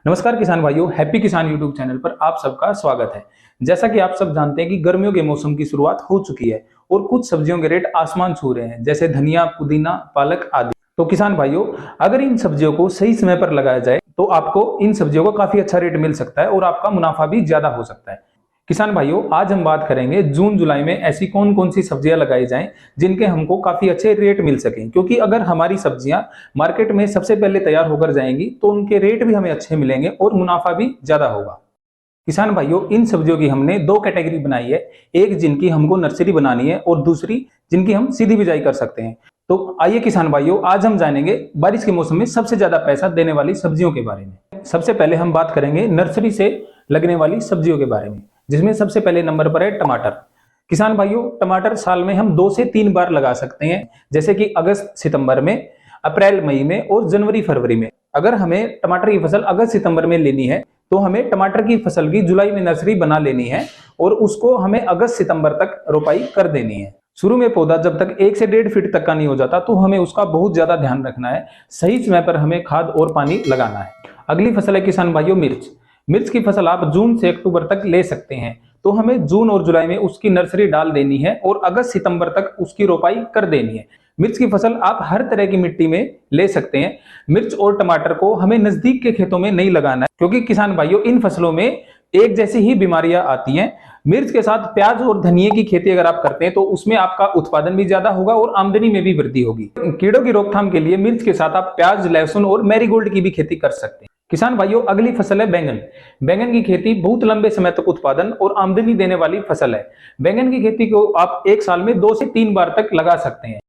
नमस्कार किसान भाइयों, हैप्पी किसान यूट्यूब चैनल पर आप सबका स्वागत है। जैसा कि आप सब जानते हैं कि गर्मियों के मौसम की शुरुआत हो चुकी है और कुछ सब्जियों के रेट आसमान छू रहे हैं, जैसे धनिया, पुदीना, पालक आदि। तो किसान भाइयों, अगर इन सब्जियों को सही समय पर लगाया जाए तो आपको इन सब्जियों का काफी अच्छा रेट मिल सकता है और आपका मुनाफा भी ज्यादा हो सकता है। किसान भाइयों, आज हम बात करेंगे जून जुलाई में ऐसी कौन कौन सी सब्जियां लगाई जाएं जिनके हमको काफी अच्छे रेट मिल सकें, क्योंकि अगर हमारी सब्जियां मार्केट में सबसे पहले तैयार होकर जाएंगी तो उनके रेट भी हमें अच्छे मिलेंगे और मुनाफा भी ज्यादा होगा। किसान भाइयों, इन सब्जियों की हमने दो कैटेगरी बनाई है, एक जिनकी हमको नर्सरी बनानी है और दूसरी जिनकी हम सीधी बिजाई कर सकते हैं। तो आइए किसान भाइयों, आज हम जानेंगे बारिश के मौसम में सबसे ज्यादा पैसा देने वाली सब्जियों के बारे में। सबसे पहले हम बात करेंगे नर्सरी से लगने वाली सब्जियों के बारे में, जिसमें सबसे पहले नंबर पर है टमाटर। किसान भाइयों, टमाटर साल में हम 2 से 3 बार लगा सकते हैं, जैसे कि अगस्त सितंबर में, अप्रैल मई में और जनवरी फरवरी में। अगर हमें टमाटर की फसल अगस्त सितंबर में लेनी है तो हमें टमाटर की फसल की जुलाई में नर्सरी बना लेनी है और उसको हमें अगस्त सितंबर तक रोपाई कर देनी है। शुरू में पौधा जब तक 1 से 1.5 फीट तक का नहीं हो जाता तो हमें उसका बहुत ज्यादा ध्यान रखना है, सही समय पर हमें खाद और पानी लगाना है। अगली फसल है किसान भाइयों मिर्च। मिर्च की फसल आप जून से अक्टूबर तक ले सकते हैं, तो हमें जून और जुलाई में उसकी नर्सरी डाल देनी है और अगस्त सितंबर तक उसकी रोपाई कर देनी है। मिर्च की फसल आप हर तरह की मिट्टी में ले सकते हैं। मिर्च और टमाटर को हमें नजदीक के खेतों में नहीं लगाना है, क्योंकि किसान भाइयों इन फसलों में एक जैसी ही बीमारियां आती हैं। मिर्च के साथ प्याज और धनिये की खेती अगर आप करते हैं तो उसमें आपका उत्पादन भी ज्यादा होगा और आमदनी में भी वृद्धि होगी। कीड़ों की रोकथाम के लिए मिर्च के साथ आप प्याज, लहसुन और मैरीगोल्ड की भी खेती कर सकते हैं। किसान भाइयों, अगली फसल है बैंगन। बैंगन की खेती बहुत लंबे समय तक उत्पादन और आमदनी देने वाली फसल है। बैंगन की खेती को आप एक साल में 2 से 3 बार तक लगा सकते हैं।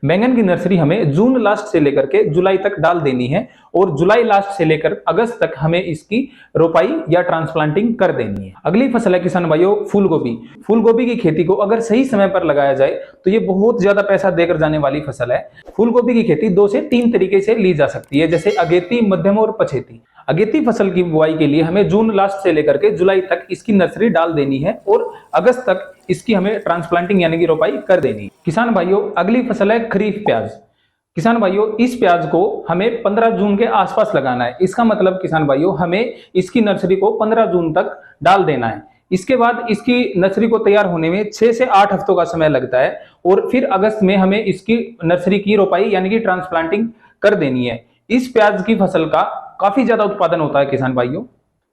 बैंगन की नर्सरी हमें जून लास्ट से लेकर के जुलाई तक डाल देनी है और जुलाई लास्ट से लेकर अगस्त तक हमें इसकी रोपाई या ट्रांसप्लांटिंग कर देनी है। अगली फसल है किसान भाइयों फूल गोभी। फूल गोभी की खेती को अगर सही समय पर लगाया जाए तो ये बहुत ज्यादा पैसा देकर जाने वाली फसल है। फूल गोभी की खेती 2 से 3 तरीके से ली जा सकती है, जैसे अगेती, मध्यम और पछेती। अगेती फसल की बुआई के लिए हमें जून लास्ट से लेकर के जुलाई तक इसकी नर्सरी डाल देनी है और अगस्त तक इसकी हमें ट्रांसप्लांटिंग यानी कि रोपाई कर देनी है। किसान भाइयों, अगली फसल है खरीफ प्याज। किसान भाइयों, इस प्याज को हमें 15 जून के आसपास लगाना है। इसका मतलब किसान भाइयों, हमें इसकी नर्सरी को 15 जून तक डाल देना है। इसके बाद इसकी नर्सरी को तैयार होने में 6 से 8 हफ्तों का समय लगता है और फिर अगस्त में हमें इसकी नर्सरी की रोपाई यानी कि ट्रांसप्लांटिंग कर देनी है। इस प्याज की फसल का काफी ज्यादा उत्पादन होता है किसान भाइयों।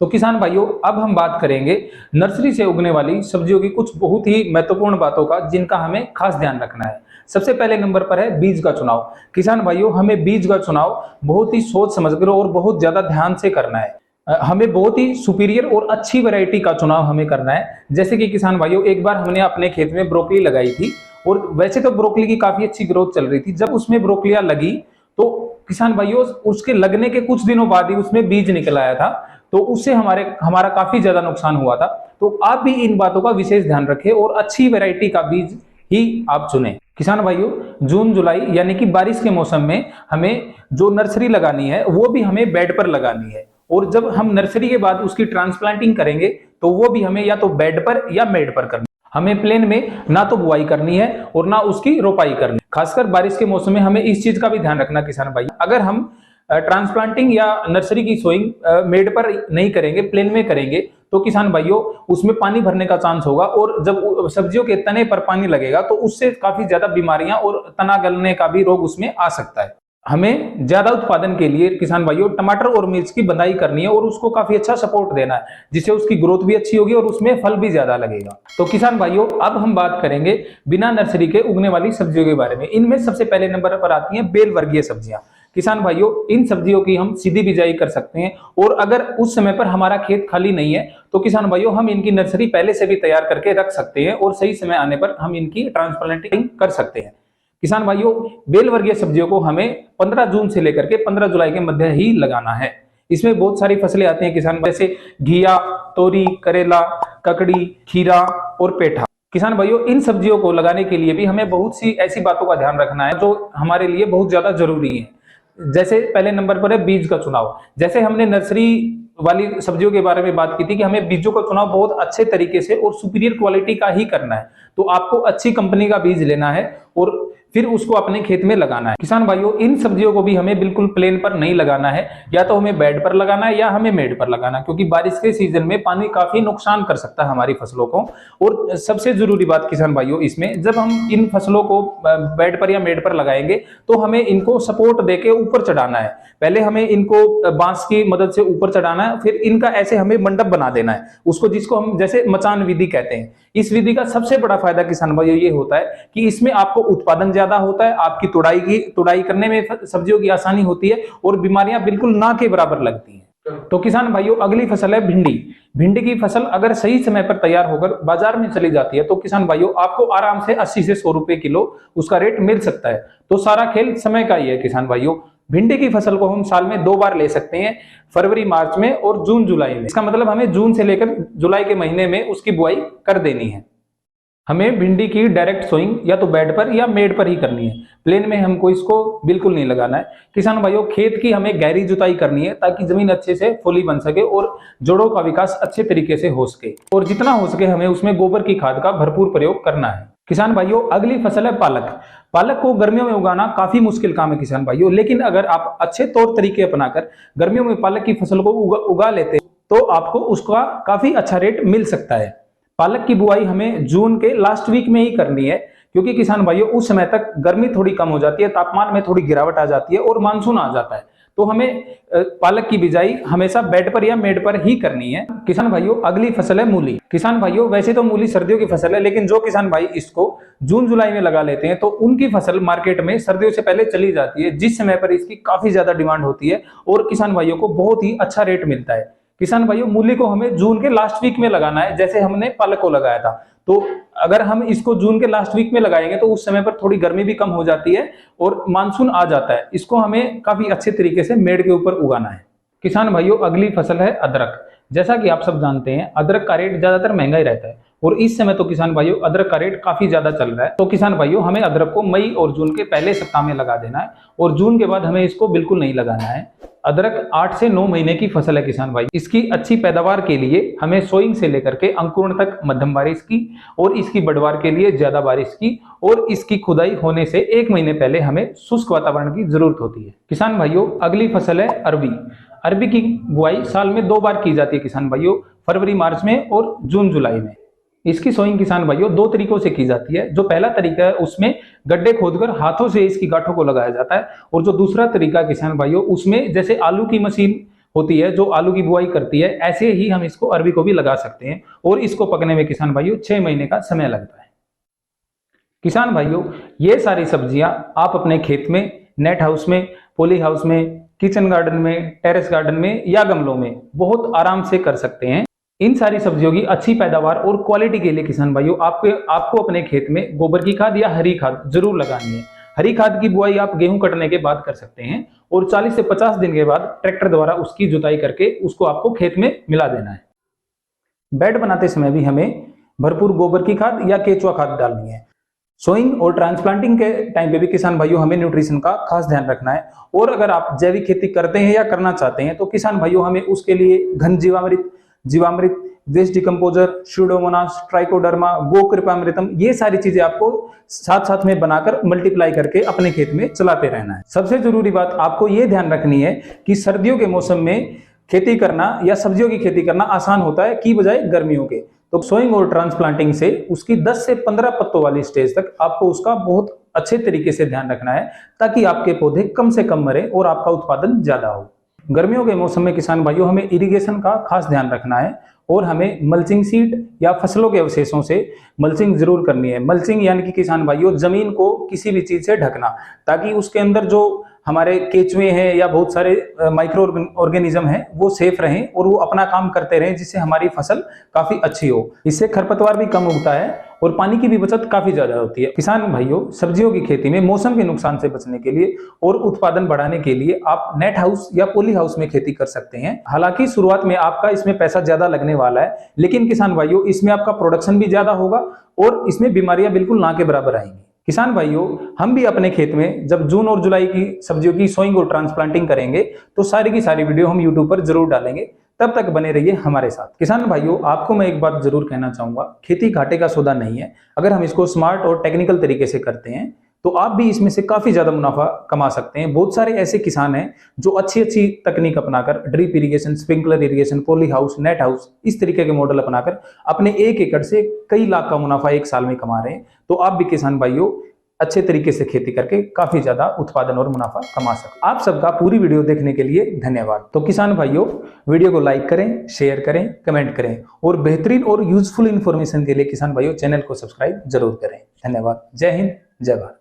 तो किसान भाइयों, अब हम बात करेंगे नर्सरी से उगने वाली सब्जियों की कुछ बहुत ही महत्वपूर्ण बातों का, जिनका हमें खास ध्यान रखना है। सबसे पहले नंबर पर है बीज का चुनाव। किसान भाइयों, हमें बीज का चुनाव बहुत ही सोच समझकर और बहुत ज्यादा ध्यान से करना है। हमें बहुत ही सुपीरियर और अच्छी वैरायटी का चुनाव हमें करना है। जैसे कि किसान भाइयों, एक बार हमने अपने खेत में ब्रोकली लगाई थी और वैसे तो ब्रोकली की काफी अच्छी ग्रोथ चल रही थी। जब उसमें ब्रोकलियां लगी तो किसान भाइयों, उसके लगने के कुछ दिनों बाद ही उसमें बीज निकल आया था, तो उससे हमारा काफी ज्यादा नुकसान हुआ था। तो आप भी इन बातों का विशेष ध्यान रखें और अच्छी वैरायटी का बीज ही आप चुनें। किसान भाइयों, जून जुलाई यानी कि बारिश के मौसम में हमें जो नर्सरी लगानी है वो भी हमें बेड पर लगानी है, और जब हम नर्सरी के बाद उसकी ट्रांसप्लांटिंग करेंगे तो वो भी हमें या तो बेड पर या मेड पर करनी है। हमें प्लेन में ना तो बुआई करनी है और ना उसकी रोपाई करनी। खासकर बारिश के मौसम में हमें इस चीज का भी ध्यान रखना किसान भाई, अगर हम ट्रांसप्लांटिंग या नर्सरी की सोइंग मेड पर नहीं करेंगे, प्लेन में करेंगे, तो किसान भाइयों उसमें पानी भरने का चांस होगा और जब सब्जियों के तने पर पानी लगेगा तो उससे काफी ज्यादा बीमारियां और तना गलने का भी रोग उसमें आ सकता है। हमें ज्यादा उत्पादन के लिए किसान भाइयों टमाटर और मिर्च की बंदाई करनी है और उसको काफी अच्छा सपोर्ट देना है, जिससे उसकी ग्रोथ भी अच्छी होगी और उसमें फल भी ज्यादा लगेगा। तो किसान भाइयों, अब हम बात करेंगे बिना नर्सरी के उगने वाली सब्जियों के बारे में। इनमें सबसे पहले नंबर पर आती हैं बेल वर्गीय सब्जियां। किसान भाइयों, इन सब्जियों की हम सीधी बिजाई कर सकते हैं और अगर उस समय पर हमारा खेत खाली नहीं है तो किसान भाइयों हम इनकी नर्सरी पहले से भी तैयार करके रख सकते हैं और सही समय आने पर हम इनकी ट्रांसप्लांटिंग कर सकते हैं। किसान भाइयों, बेल वर्गीय सब्जियों को हमें 15 जून से लेकर के 15 जुलाई के मध्य ही लगाना है। इसमें बहुत सारी फसलें आती हैं किसान, जैसे घिया, तोरी, करेला, ककड़ी, खीरा और पेठा। किसान भाइयों, इन सब्जियों को लगाने के लिए भी हमें बहुत सी ऐसी बातों का ध्यान रखना है जो हमारे लिए बहुत ज्यादा जरूरी है। जैसे पहले नंबर पर है बीज का चुनाव। जैसे हमने नर्सरी वाली सब्जियों के बारे में बात की थी कि हमें बीजों का चुनाव बहुत अच्छे तरीके से और सुपीरियर क्वालिटी का ही करना है, तो आपको अच्छी कंपनी का बीज लेना है और फिर उसको अपने खेत में लगाना है। किसान भाइयों, इन सब्जियों को भी हमें बिल्कुल प्लेन पर नहीं लगाना है, या तो हमें बेड पर लगाना है या हमें मेड पर लगाना है, क्योंकि बारिश के सीजन में पानी काफी नुकसान कर सकता है हमारी फसलों को। और सबसे जरूरी बात किसान भाइयों, इसमें जब हम इन फसलों को बेड पर या मेड पर लगाएंगे तो हमें इनको सपोर्ट देके ऊपर चढ़ाना है। पहले हमें इनको बांस की मदद से ऊपर चढ़ाना है, फिर इनका ऐसे हमें मंडप बना देना है, उसको जिसको हम जैसे मचान विधि कहते हैं। इस विधि का सबसे बड़ा फायदा किसान भाइयों ये होता है कि इसमें आपको उत्पादन ज्यादा होता है, आपकी तुड़ाई करने में सब्जियों की आसानी होती है और बीमारियां बिल्कुल ना के बराबर लगती हैं। तो किसान भाइयों, अगली फसल है भिंडी। भिंडी की फसल अगर सही समय पर तैयार होकर बाजार में चली जाती है तो किसान भाइयों आपको आराम से 80 से 100 रुपए किलो उसका रेट मिल सकता है। तो सारा खेल समय का ही है किसान भाइयों। भिंडी की फसल को हम साल में 2 बार ले सकते हैं, फरवरी मार्च में और जून जुलाई में। इसका मतलब हमें जून से लेकर जुलाई के महीने में उसकी बुआई कर देनी है। हमें भिंडी की डायरेक्ट सोइंग या तो बेड पर या मेड पर ही करनी है, प्लेन में हमको इसको बिल्कुल नहीं लगाना है। किसान भाइयों, खेत की हमें गहरी जुताई करनी है ताकि जमीन अच्छे से फुली बन सके और जड़ों का विकास अच्छे तरीके से हो सके, और जितना हो सके हमें उसमें गोबर की खाद का भरपूर प्रयोग करना है। किसान भाइयों, अगली फसल है पालक। पालक को गर्मियों में उगाना काफी मुश्किल काम है किसान भाइयों, लेकिन अगर आप अच्छे तौर तरीके अपनाकर गर्मियों में पालक की फसल को उगा लेते तो आपको उसका काफी अच्छा रेट मिल सकता है। पालक की बुआई हमें जून के लास्ट वीक में ही करनी है, क्योंकि किसान भाइयों उस समय तक गर्मी थोड़ी कम हो जाती है, तापमान में थोड़ी गिरावट आ जाती है और मानसून आ जाता है। तो हमें पालक की बिजाई हमेशा बेड पर या मेड पर ही करनी है। किसान भाइयों, अगली फसल है मूली। किसान भाइयों, वैसे तो मूली सर्दियों की फसल है, लेकिन जो किसान भाई इसको जून जुलाई में लगा लेते हैं तो उनकी फसल मार्केट में सर्दियों से पहले चली जाती है, जिस समय पर इसकी काफी ज्यादा डिमांड होती है और किसान भाइयों को बहुत ही अच्छा रेट मिलता है। किसान भाइयों, मूली को हमें जून के लास्ट वीक में लगाना है, जैसे हमने पालक को लगाया था। तो अगर हम इसको जून के लास्ट वीक में लगाएंगे तो उस समय पर थोड़ी गर्मी भी कम हो जाती है और मानसून आ जाता है। इसको हमें काफी अच्छे तरीके से मेड़ के ऊपर उगाना है। किसान भाइयों, अगली फसल है अदरक। जैसा कि आप सब जानते हैं, अदरक का रेट ज्यादातर महंगा ही रहता है और इस समय तो किसान भाइयों अदरक का रेट काफी ज्यादा चल रहा है। तो किसान भाइयों, हमें अदरक को मई और जून के पहले सप्ताह में लगा देना है और जून के बाद हमें इसको बिल्कुल नहीं लगाना है। अदरक 8 से 9 महीने की फसल है किसान भाई। इसकी अच्छी पैदावार के लिए हमें सोइंग से लेकर के अंकुरण तक मध्यम बारिश की और इसकी बढ़वार के लिए ज्यादा बारिश की और इसकी खुदाई होने से 1 महीने पहले हमें शुष्क वातावरण की जरूरत होती है। किसान भाइयों, अगली फसल है अरबी। अरबी की बुआई साल में 2 बार की जाती है किसान भाइयों, फरवरी मार्च में और जून जुलाई में। इसकी सोइंग किसान भाइयों 2 तरीकों से की जाती है। जो पहला तरीका है उसमें गड्ढे खोदकर हाथों से इसकी गांठों को लगाया जाता है, और जो दूसरा तरीका किसान भाइयों उसमें जैसे आलू की मशीन होती है जो आलू की बुआई करती है, ऐसे ही हम इसको अरबी को भी लगा सकते हैं और इसको पकने में किसान भाइयों 6 महीने का समय लगता है। किसान भाइयों, ये सारी सब्जियां आप अपने खेत में, नेट हाउस में, पॉली हाउस में, किचन गार्डन में, टेरेस गार्डन में या गमलों में बहुत आराम से कर सकते हैं। इन सारी सब्जियों की अच्छी पैदावार और क्वालिटी के लिए किसान भाइयों आपको अपने खेत में गोबर की खाद या हरी खाद जरूर लगानी है। हरी खाद की बुआई आप गेहूं कटने के बाद कर सकते हैं और 40 से 50 दिन के बाद ट्रैक्टर द्वारा उसकी जुताई करके उसको आपको खेत में मिला देना है। बेड बनाते समय भी हमें भरपूर गोबर की खाद या केचुआ खाद डालनी है। सोइंग और ट्रांसप्लांटिंग के टाइम पे भी किसान भाइयों हमें न्यूट्रिशन का खास ध्यान रखना है। और अगर आप जैविक खेती करते हैं या करना चाहते हैं तो किसान भाइयों हमें उसके लिए घन जीवामृत, वेस्ट डिकम्पोजर, स्यूडोमोनास, ट्राइकोडर्मा, गोकृपामृतम, ये सारी चीजें आपको साथ साथ में बनाकर मल्टीप्लाई करके अपने खेत में चलाते रहना है। सबसे जरूरी बात आपको ये ध्यान रखनी है कि सर्दियों के मौसम में खेती करना या सब्जियों की खेती करना आसान होता है की बजाय गर्मियों के। तो सोइंग और ट्रांसप्लांटिंग से उसकी 10 से 15 पत्तों वाली स्टेज तक आपको उसका बहुत अच्छे तरीके से ध्यान रखना है, ताकि आपके पौधे कम से कम मरे और आपका उत्पादन ज्यादा हो। गर्मियों के मौसम में किसान भाइयों हमें इरिगेशन का खास ध्यान रखना है और हमें मल्चिंग सीट या फसलों के अवशेषों से मल्चिंग जरूर करनी है। मल्चिंग यानी कि किसान भाइयों जमीन को किसी भी चीज से ढकना, ताकि उसके अंदर जो हमारे केचुए हैं या बहुत सारे माइक्रो ऑर्गेनिज्म हैं वो सेफ रहें और वो अपना काम करते रहें, जिससे हमारी फसल काफी अच्छी हो। इससे खरपतवार भी कम उगता है और पानी की भी बचत काफी ज्यादा होती है। किसान भाइयों, सब्जियों की खेती में मौसम के नुकसान से बचने के लिए और उत्पादन बढ़ाने के लिए आप नेट हाउस या पॉली हाउस में खेती कर सकते हैं। हालांकि शुरुआत में आपका इसमें पैसा ज्यादा लगने वाला है, लेकिन किसान भाइयों इसमें आपका प्रोडक्शन भी ज्यादा होगा और इसमें बीमारियां बिल्कुल ना के बराबर आएंगी। किसान भाइयों, हम भी अपने खेत में जब जून और जुलाई की सब्जियों की सोइंग और ट्रांसप्लांटिंग करेंगे तो सारी की सारी वीडियो हम यूट्यूब पर जरूर डालेंगे। तब तक बने रहिए हमारे साथ। किसान भाइयों, आपको मैं एक बात जरूर कहना चाहूंगा, खेती घाटे का सौदा नहीं है। अगर हम इसको स्मार्ट और टेक्निकल तरीके से करते हैं तो आप भी इसमें से काफी ज्यादा मुनाफा कमा सकते हैं। बहुत सारे ऐसे किसान हैं जो अच्छी अच्छी तकनीक अपनाकर drip irrigation, sprinkler irrigation, poly house, net house, इस तरीके के मॉडल अपनाकर अपने 1 एकड़ से कई लाख का मुनाफा एक साल में कमा रहे हैं। तो आप भी किसान भाइयों अच्छे तरीके से खेती करके काफी ज्यादा उत्पादन और मुनाफा कमा सकते। आप सबका पूरी वीडियो देखने के लिए धन्यवाद। तो किसान भाइयों, वीडियो को लाइक करें, शेयर करें, कमेंट करें और बेहतरीन और यूजफुल इंफॉर्मेशन के लिए किसान भाइयों चैनल को सब्सक्राइब जरूर करें। धन्यवाद। जय हिंद, जय भारत।